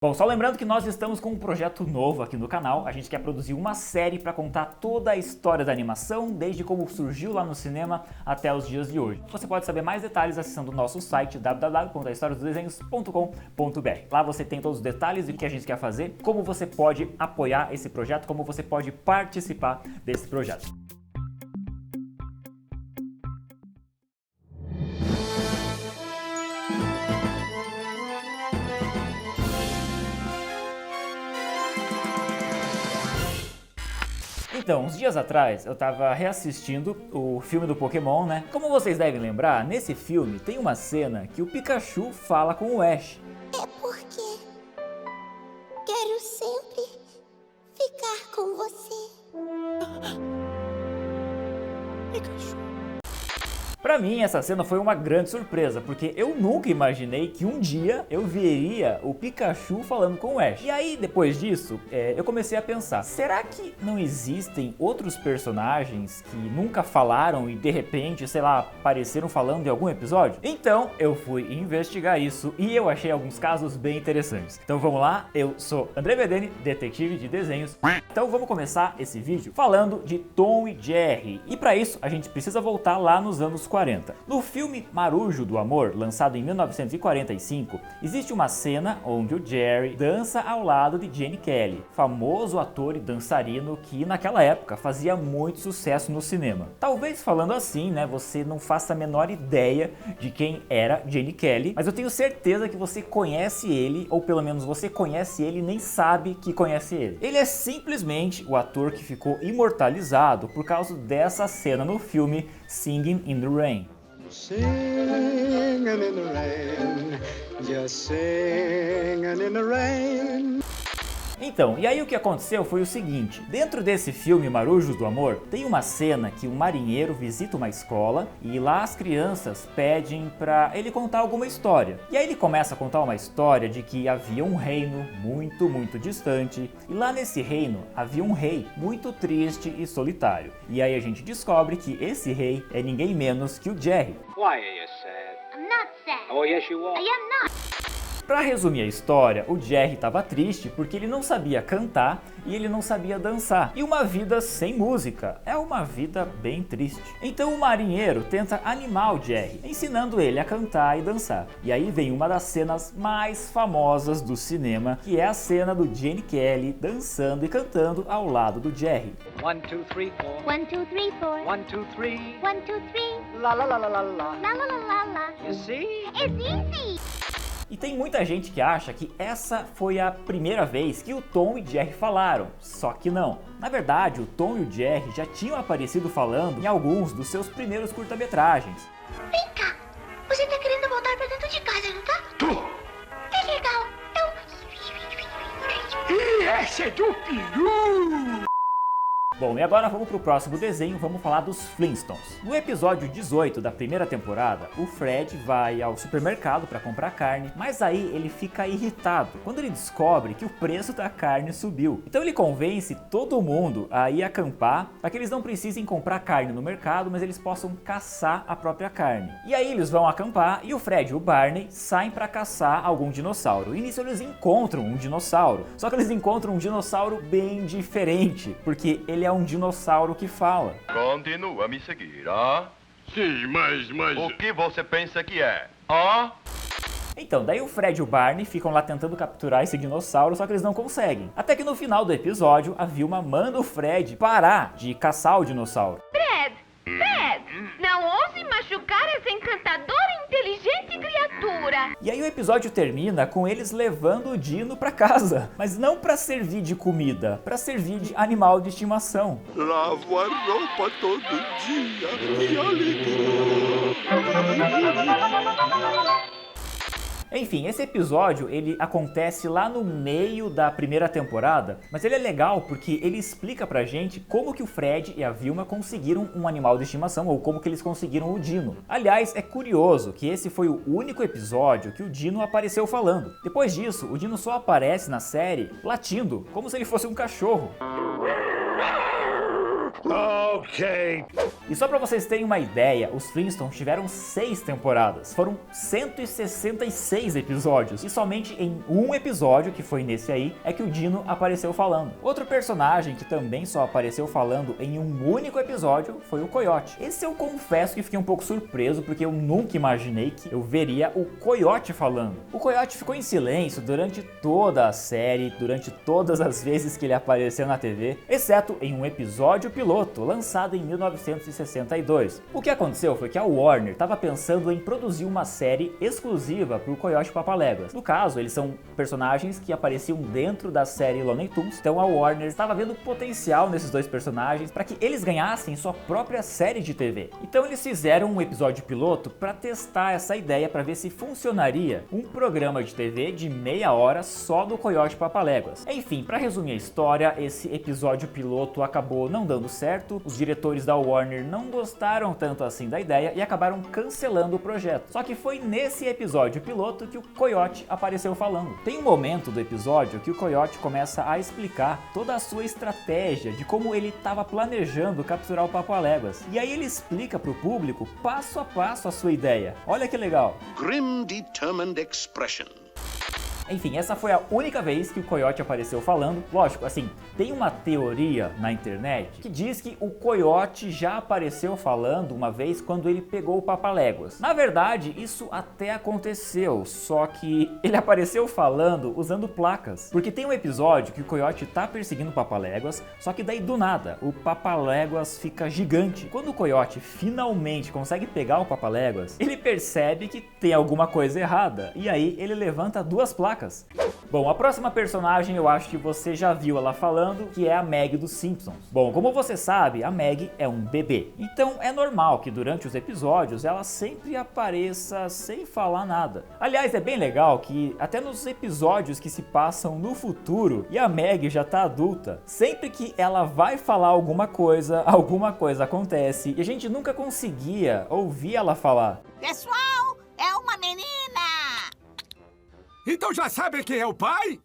Bom, só lembrando que nós estamos com um projeto novo aqui no canal. A gente quer produzir uma série para contar toda a história da animação, desde como surgiu lá no cinema até os dias de hoje. Você pode saber mais detalhes acessando o nosso site www.ahistoriadosdesenhos.com.br. Lá você tem todos os detalhes do que a gente quer fazer, como você pode apoiar esse projeto, como você pode participar desse projeto. Então, uns dias atrás eu tava reassistindo o filme do Pokémon, né? Como vocês devem lembrar, nesse filme tem uma cena que o Pikachu fala com o Ash. É porque quero sempre ficar com você. Pikachu. Pra mim, essa cena foi uma grande surpresa, porque eu nunca imaginei que um dia eu veria o Pikachu falando com o Ash. E aí, depois disso, eu comecei a pensar, será que não existem outros personagens que nunca falaram e de repente, sei lá, apareceram falando em algum episódio? Então, eu fui investigar isso e eu achei alguns casos bem interessantes. Então vamos lá, eu sou André Vedeni, detetive de desenhos. Então vamos começar esse vídeo falando de Tom e Jerry. E pra isso, a gente precisa voltar lá nos anos 40. No filme Marujo do Amor, lançado em 1945, existe uma cena onde o Jerry dança ao lado de Gene Kelly, famoso ator e dançarino que naquela época fazia muito sucesso no cinema. Talvez falando assim, né, você não faça a menor ideia de quem era Gene Kelly, mas eu tenho certeza que você conhece ele, ou pelo menos você conhece ele e nem sabe que conhece ele. Ele é simplesmente o ator que ficou imortalizado por causa dessa cena no filme Singing in the Rain. Singing in the rain, just singing in the rain. Então, e aí o que aconteceu foi o seguinte, dentro desse filme Marujos do Amor, tem uma cena que um marinheiro visita uma escola e lá as crianças pedem pra ele contar alguma história. E aí ele começa a contar uma história de que havia um reino muito distante e lá nesse reino havia um rei muito triste e solitário. E aí a gente descobre que esse rei é ninguém menos que o Jerry. Why are you sad? I'm not sad. Oh, yes you are. I am not. Para resumir a história, o Jerry estava triste porque ele não sabia cantar e ele não sabia dançar. E uma vida sem música é uma vida bem triste. Então o marinheiro tenta animar o Jerry, ensinando ele a cantar e dançar. E aí vem uma das cenas mais famosas do cinema, que é a cena do Gene Kelly dançando e cantando ao lado do Jerry. 1, 2, 3, 4. 1, 2, 3, 4. 1, 2, 3. 1, 2, 3. La la la la la la. La la la la la. You see? It's easy. E tem muita gente que acha que essa foi a primeira vez que o Tom e Jerry falaram, só que não. Na verdade, o Tom e o Jerry já tinham aparecido falando em alguns dos seus primeiros curta-metragens. Vem cá. Você tá querendo voltar pra dentro de casa, não tá? Tô! Que legal. E esse é do peru! Bom, e agora vamos pro próximo desenho, vamos falar dos Flintstones. No episódio 18 da primeira temporada, o Fred vai ao supermercado para comprar carne, mas aí ele fica irritado quando ele descobre que o preço da carne subiu. Então ele convence todo mundo a ir acampar para que eles não precisem comprar carne no mercado, mas eles possam caçar a própria carne. E aí eles vão acampar e o Fred e o Barney saem para caçar algum dinossauro. E nisso eles encontram um dinossauro, só que eles encontram um dinossauro bem diferente, porque ele é um dinossauro que fala. Continua a me seguir, ah? Sim, mas... O que você pensa que é, ah? Então, daí o Fred e o Barney ficam lá tentando capturar esse dinossauro, só que eles não conseguem. Até que no final do episódio, a Vilma manda o Fred parar de caçar o dinossauro. Fred, não ouse machucar essa encantadora e inteligente criatura. E aí o episódio termina com eles levando o Dino pra casa, mas não pra servir de comida, pra servir de animal de estimação. Lavo a roupa todo dia, que alegria! Enfim, esse episódio ele acontece lá no meio da primeira temporada, mas ele é legal porque ele explica pra gente como que o Fred e a Vilma conseguiram um animal de estimação ou como que eles conseguiram o Dino. Aliás, é curioso que esse foi o único episódio que o Dino apareceu falando. Depois disso, o Dino só aparece na série latindo, como se ele fosse um cachorro. Ok. E só pra vocês terem uma ideia, os Flintstones tiveram 6 temporadas. Foram 166 episódios. E somente em um episódio, que foi nesse aí, é que o Dino apareceu falando. Outro personagem que também só apareceu falando em um único episódio foi o Coyote. Esse eu confesso que fiquei um pouco surpreso, porque eu nunca imaginei que eu veria o Coyote falando. O Coyote ficou em silêncio durante toda a série, durante todas as vezes que ele apareceu na TV, exceto em um episódio piloto, lançado em 1962. O que aconteceu foi que a Warner estava pensando em produzir uma série exclusiva para o Coyote Papaléguas. No caso, eles são personagens que apareciam dentro da série Looney Tunes, então a Warner estava vendo potencial nesses dois personagens para que eles ganhassem sua própria série de TV. Então eles fizeram um episódio piloto para testar essa ideia, para ver se funcionaria um programa de TV de meia hora só do Coyote Papaléguas. Enfim, para resumir a história, esse episódio piloto acabou não dando certo, os diretores da Warner não gostaram tanto assim da ideia e acabaram cancelando o projeto. Só que foi nesse episódio piloto que o Coyote apareceu falando. Tem um momento do episódio que o Coyote começa a explicar toda a sua estratégia de como ele estava planejando capturar o Papaléguas. E aí ele explica para o público passo a passo a sua ideia. Olha que legal. Grim determined expression. Enfim, essa foi a única vez que o Coyote apareceu falando. Lógico, assim, tem uma teoria na internet que diz que o Coyote já apareceu falando uma vez quando ele pegou o Papaléguas. Na verdade, isso até aconteceu, só que ele apareceu falando usando placas. Porque tem um episódio que o Coyote tá perseguindo o Papaléguas, só que daí do nada, o Papaléguas fica gigante. Quando o Coyote finalmente consegue pegar o Papaléguas, ele percebe que tem alguma coisa errada. E aí ele levanta duas placas. Bom, a próxima personagem eu acho que você já viu ela falando, que é a Maggie dos Simpsons. Bom, como você sabe, a Maggie é um bebê. Então é normal que durante os episódios ela sempre apareça sem falar nada. Aliás, é bem legal que até nos episódios que se passam no futuro e a Maggie já tá adulta, sempre que ela vai falar alguma coisa acontece e a gente nunca conseguia ouvir ela falar. Pessoal, é uma menina! Então já sabem quem é o pai?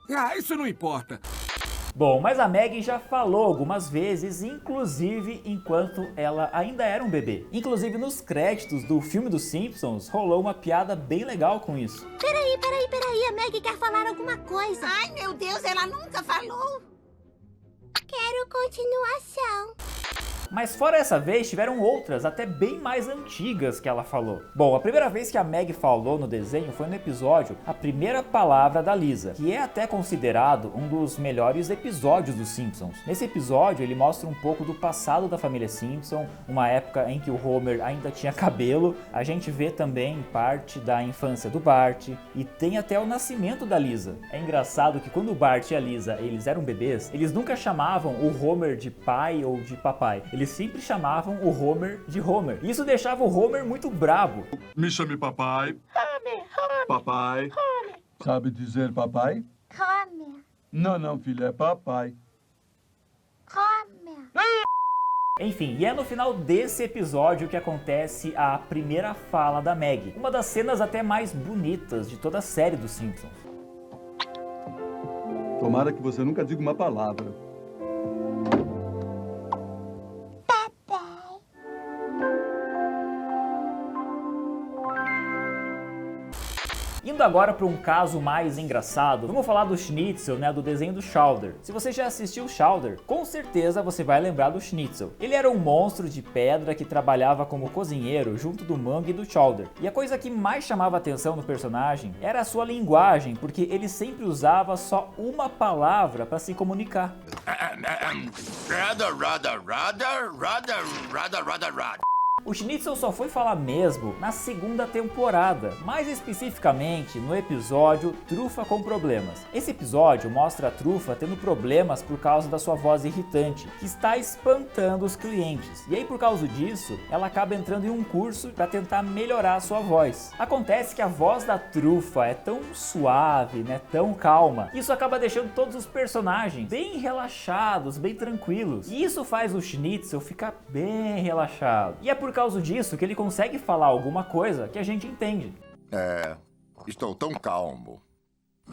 Ah, isso não importa. Bom, mas a Maggie já falou algumas vezes, inclusive enquanto ela ainda era um bebê. Inclusive nos créditos do filme dos Simpsons rolou uma piada bem legal com isso. Peraí, a Maggie quer falar alguma coisa. Ai, meu Deus, ela nunca falou. Quero continuação. Mas fora essa vez, tiveram outras, até bem mais antigas que ela falou. Bom, a primeira vez que a Maggie falou no desenho foi no episódio A Primeira Palavra da Lisa, que é até considerado um dos melhores episódios dos Simpsons. Nesse episódio, ele mostra um pouco do passado da família Simpson, uma época em que o Homer ainda tinha cabelo. A gente vê também parte da infância do Bart e tem até o nascimento da Lisa. É engraçado que quando o Bart e a Lisa eles eram bebês, eles nunca chamavam o Homer de pai ou de papai. Eles sempre chamavam o Homer de Homer. Isso deixava o Homer muito brabo. Me chame papai. Homer. Papai. Sabe dizer papai? Homer. Não, filho, é papai. Homer. Enfim, e é no final desse episódio que acontece a primeira fala da Maggie. Uma das cenas até mais bonitas de toda a série dos Simpsons. Tomara que você nunca diga uma palavra. Indo agora para um caso mais engraçado, vamos falar do Schnitzel, né, do desenho do Chowder. Se você já assistiu o Chowder, com certeza você vai lembrar do Schnitzel. Ele era um monstro de pedra que trabalhava como cozinheiro junto do Mung e do Chowder. E a coisa que mais chamava atenção no personagem era a sua linguagem, porque ele sempre usava só uma palavra para se comunicar. O Schnitzel só foi falar mesmo na segunda temporada, mais especificamente no episódio Trufa com Problemas. Esse episódio mostra a Trufa tendo problemas por causa da sua voz irritante, que está espantando os clientes. E aí por causa disso, ela acaba entrando em um curso para tentar melhorar a sua voz. Acontece que a voz da Trufa é tão suave, né, tão calma, que isso acaba deixando todos os personagens bem relaxados, bem tranquilos. E isso faz o Schnitzel ficar bem relaxado. E é por causa disso que ele consegue falar alguma coisa que a gente entende. Estou tão calmo.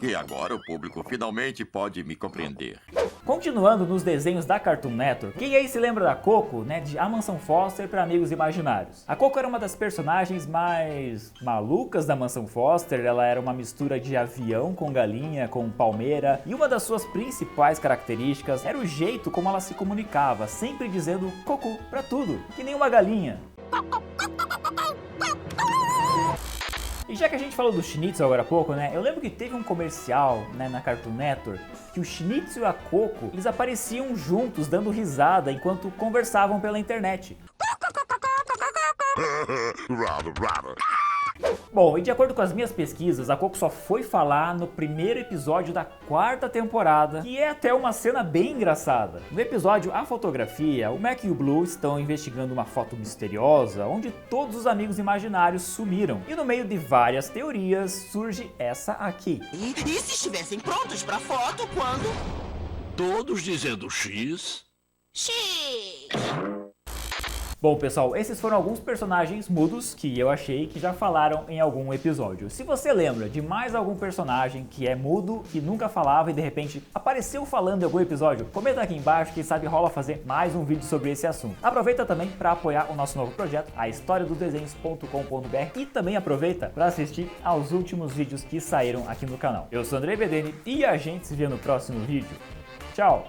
E agora o público finalmente pode me compreender. Continuando nos desenhos da Cartoon Network, quem aí se lembra da Coco, né, de A Mansão Foster para Amigos Imaginários? A Coco era uma das personagens mais malucas da Mansão Foster, ela era uma mistura de avião com galinha, com palmeira, e uma das suas principais características era o jeito como ela se comunicava, sempre dizendo Coco pra tudo, que nem uma galinha. E já que a gente falou do Schnitzel agora há pouco, né, eu lembro que teve um comercial, né, na Cartoon Network, que o Schnitzel e a Coco, eles apareciam juntos dando risada enquanto conversavam pela internet. Bom, e de acordo com as minhas pesquisas, a Coco só foi falar no primeiro episódio da 4ª temporada, que é até uma cena bem engraçada. No episódio A Fotografia, o Mac e o Blue estão investigando uma foto misteriosa, onde todos os amigos imaginários sumiram. E no meio de várias teorias, surge essa aqui. E se estivessem prontos pra foto quando? Todos dizendo X. X! Bom, pessoal, esses foram alguns personagens mudos que eu achei que já falaram em algum episódio. Se você lembra de mais algum personagem que é mudo, que nunca falava e de repente apareceu falando em algum episódio, comenta aqui embaixo, quem sabe rola fazer mais um vídeo sobre esse assunto. Aproveita também para apoiar o nosso novo projeto, a historiadodesenhos.com.br, e também aproveita para assistir aos últimos vídeos que saíram aqui no canal. Eu sou Andrei Bedeni e a gente se vê no próximo vídeo. Tchau!